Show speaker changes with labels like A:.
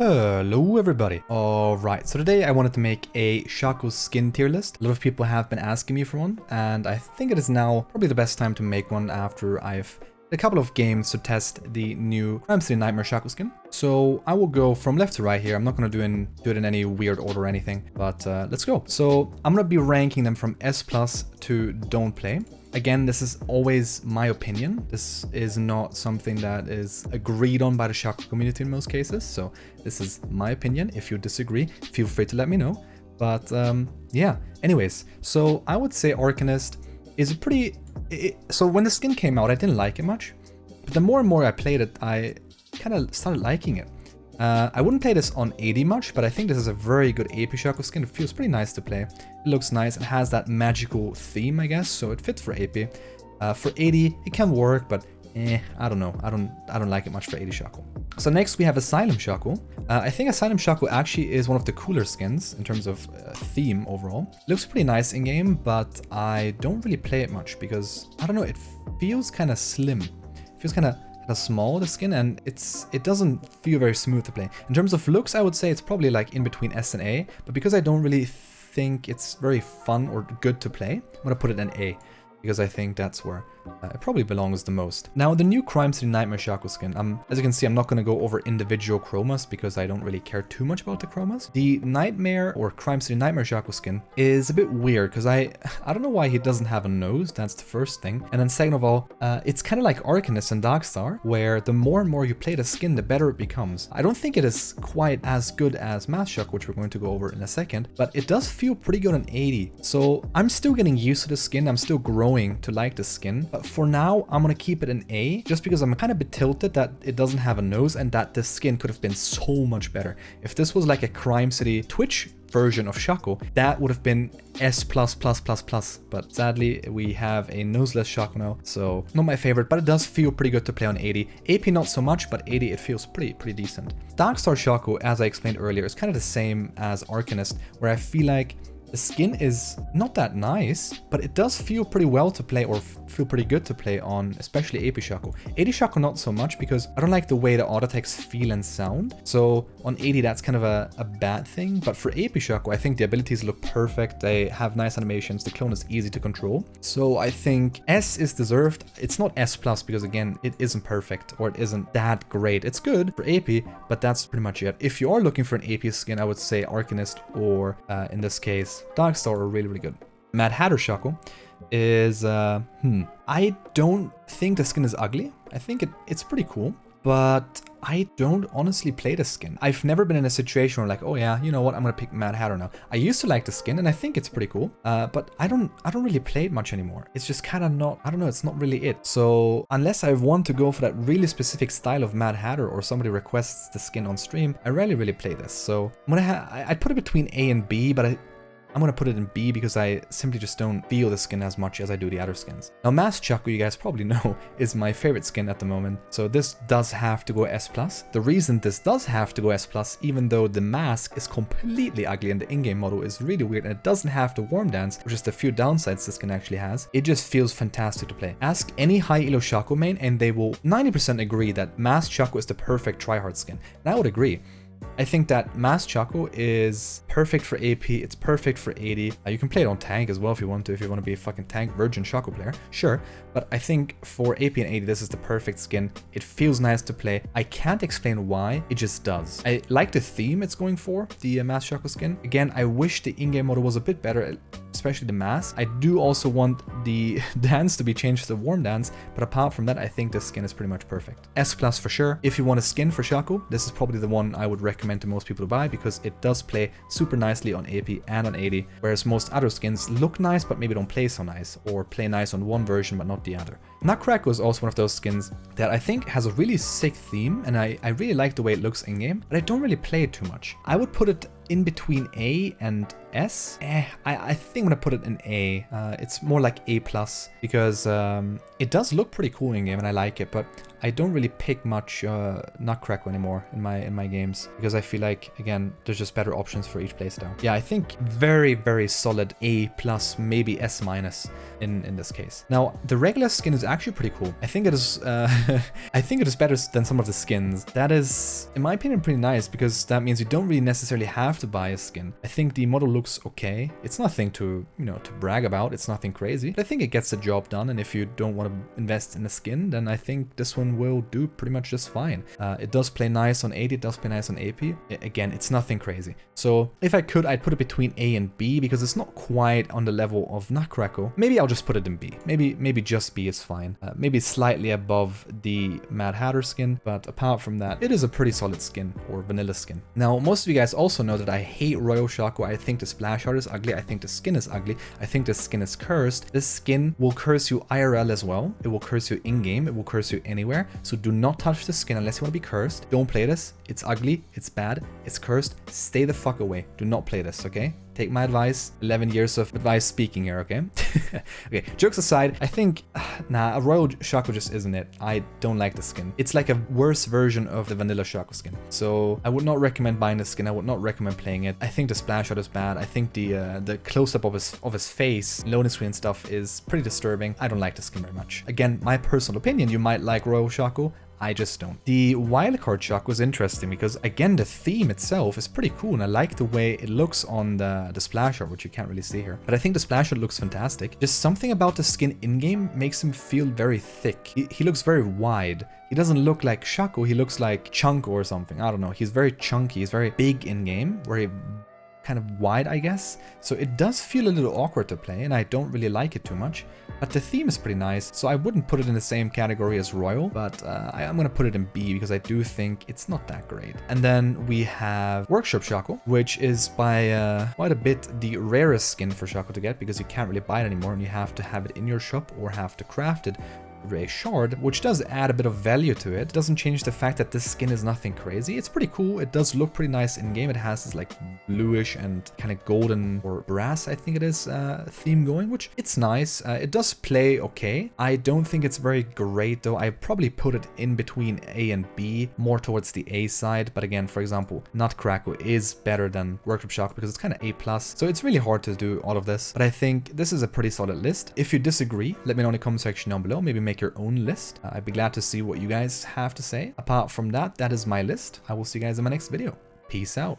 A: Hello everybody. Alright, so today I wanted to make a Shaco skin tier list. A lot of people have been asking me for one, and I think it is now probably the best time to make one after I've a couple of games to test the new Crime City Nightmare Shaco skin. So I will go from left to right here. I'm not going to do it in any weird order or anything, but let's go. So I'm going to be ranking them from S+ to don't play. Again, this is always my opinion. This is not something that is agreed on by the Shaco community in most cases. So this is my opinion. If you disagree, feel free to let me know. But yeah, anyways, so I would say Arcanist is a pretty... so when the skin came out, I didn't like it much. But the more and more I played it, I kind of started liking it. I wouldn't play this on 80 much, but I think this is a very good AP Shaco skin. It feels pretty nice to play. It looks nice. It has that magical theme, I guess, so it fits for AP. For 80, it can work, but I don't know. I don't like it much for 80 Shaco. So next we have Asylum Shaco. I think Asylum Shaco actually is one of the cooler skins in terms of theme overall. It looks pretty nice in game, but I don't really play it much because I don't know. It feels kind of slim. It feels kind of small, the skin, and it doesn't feel very smooth to play. In terms of looks, I would say it's probably like in between S and A, but because I don't really think it's very fun or good to play, I'm gonna put it in A, because I think that's where it probably belongs the most. Now, the new Crime City Nightmare Shaco skin, as you can see, I'm not going to go over individual chromas because I don't really care too much about the chromas. The Nightmare or Crime City Nightmare Shaco skin is a bit weird because I don't know why he doesn't have a nose. That's the first thing. And then second of all, it's kind of like Arcanist and Darkstar, where the more and more you play the skin, the better it becomes. I don't think it is quite as good as Mass Shaco, which we're going to go over in a second, but it does feel pretty good on 80. So I'm still getting used to the skin. I'm still growing to like the skin. But for now, I'm gonna keep it an A, just because I'm kind of bit tilted that it doesn't have a nose and that the skin could have been so much better. If this was like a Crime City Twitch version of Shaco, that would have been S++++. But sadly, we have a noseless Shaco now, so not my favorite, but it does feel pretty good to play on 80. AP not so much, but 80 it feels pretty decent. Darkstar Shaco, as I explained earlier, is kind of the same as Arcanist, where I feel like the skin is not that nice, but it does feel pretty well to play, or feel pretty good to play on, especially AP Shaco. 80 Shaco not so much, because I don't like the way the auto attacks feel and sound. So on 80, that's kind of a bad thing. But for AP Shaco, I think the abilities look perfect. They have nice animations. The clone is easy to control. So I think S is deserved. It's not S+, because again, it isn't perfect, or it isn't that great. It's good for AP, but that's pretty much it. If you are looking for an AP skin, I would say Arcanist, or in this case, Darkstar are really good. Mad Hatter Shaco is, I don't think the skin is ugly. I think it's pretty cool, but I don't honestly play the skin. I've never been in a situation where like, oh yeah, you know what, I'm gonna pick Mad Hatter now. I used to like the skin and I think it's pretty cool, but I don't really play it much anymore. It's just kind of not, I don't know, it's not really it. So unless I want to go for that really specific style of Mad Hatter, or somebody requests the skin on stream, I rarely really play this. So I'm gonna I'd put it between A and B, but I'm gonna put it in B because I simply just don't feel the skin as much as I do the other skins. Now, Masked Shaco, you guys probably know, is my favorite skin at the moment. So this does have to go S+. The reason this does have to go S+, even though the mask is completely ugly and the in-game model is really weird and it doesn't have the warm dance, which is the few downsides this skin actually has, it just feels fantastic to play. Ask any high elo Shaco main and they will 90% agree that Masked Shaco is the perfect tryhard skin. And I would agree. I think that Masked Shaco is perfect for AP, it's perfect for 80. You can play it on tank as well if you want to be a fucking tank virgin Shaco player, sure. But I think for AP and 80, this is the perfect skin. It feels nice to play. I can't explain why, it just does. I like the theme it's going for, the Masked Shaco skin. Again, I wish the in-game model was a bit better, especially the mask. I do also want the dance to be changed to the warm dance, but apart from that, I think this skin is pretty much perfect. S+ for sure. If you want a skin for Shaco, this is probably the one I would recommend to most people to buy because it does play super nicely on AP and on 80, whereas most other skins look nice but maybe don't play so nice, or play nice on one version but not the other. Nutcracker is also one of those skins that I think has a really sick theme, and I really like the way it looks in-game, but I don't really play it too much. I would put it in between A and S. I think I'm gonna put it in A. It's more like A+, because it does look pretty cool in-game and I like it, but I don't really pick much Nutcracker anymore in my games because I feel like, again, there's just better options for each playstyle. Yeah, I think very, very solid A+, maybe S- in this case. Now, the regular skin is actually pretty cool. I think it is I think it is better than some of the skins. That is, in my opinion, pretty nice because that means you don't really necessarily have to buy a skin. I think the model looks okay. It's nothing to, you know, to brag about. It's nothing crazy. But I think it gets the job done, and if you don't want to invest in a skin, then I think this one will do pretty much just fine. It does play nice on AD, it does play nice on AP. Again, it's nothing crazy. So if I could, I'd put it between A and B because it's not quite on the level of Nutcracker. Maybe I'll just put it in B. Maybe just B is fine. Maybe slightly above the Mad Hatter skin, but apart from that, it is a pretty solid skin, or vanilla skin. Now, most of you guys also know that I hate Royal Shaco. I think the splash art is ugly. I think the skin is ugly. I think the skin is cursed. This skin will curse you IRL as well. It will curse you in-game. It will curse you anywhere. So do not touch the skin unless you want to be cursed. Don't play this. It's ugly. It's bad. It's cursed. Stay the fuck away. Do not play this, okay? Take my advice. 11 years of advice speaking here, okay? Okay, jokes aside, I think, nah, a Royal Shaco just isn't it. I don't like the skin. It's like a worse version of the vanilla Shaco skin. So I would not recommend buying the skin. I would not recommend playing it. I think the splash art is bad. I think the close-up of his face, loading screen stuff is pretty disturbing. I don't like the skin very much. Again, my personal opinion, you might like Royal Shaco. I just don't. The wildcard Shaco was interesting because, again, the theme itself is pretty cool, and I like the way it looks on the splash art, which you can't really see here. But I think the splash art looks fantastic. Just something about the skin in-game makes him feel very thick. He looks very wide. He doesn't look like Shaco, he looks like Chunk or something. I don't know. He's very chunky. He's very big in-game, very kind of wide, I guess. So it does feel a little awkward to play, and I don't really like it too much. But the theme is pretty nice, so I wouldn't put it in the same category as Royal, but I'm gonna put it in B because I do think it's not that great. And then we have Workshop Shaco, which is by quite a bit the rarest skin for Shaco to get because you can't really buy it anymore and you have to have it in your shop or have to craft it a shard, which does add a bit of value to it. It doesn't change the fact that this skin is nothing crazy. It's pretty cool. It does look pretty nice in game. It has this like bluish and kind of golden or brass, I think it is, theme going, which it's nice. It does play okay. I don't think it's very great though. I probably put it in between A and B, more towards the A side. But again, for example, Nutcracker is better than Workshop Shock because it's kind of A+. So it's really hard to do all of this. But I think this is a pretty solid list. If you disagree, let me know in the comment section down below. Maybe make your own list. I'd be glad to see what you guys have to say. Apart from that, that is my list. I will see you guys in my next video. Peace out.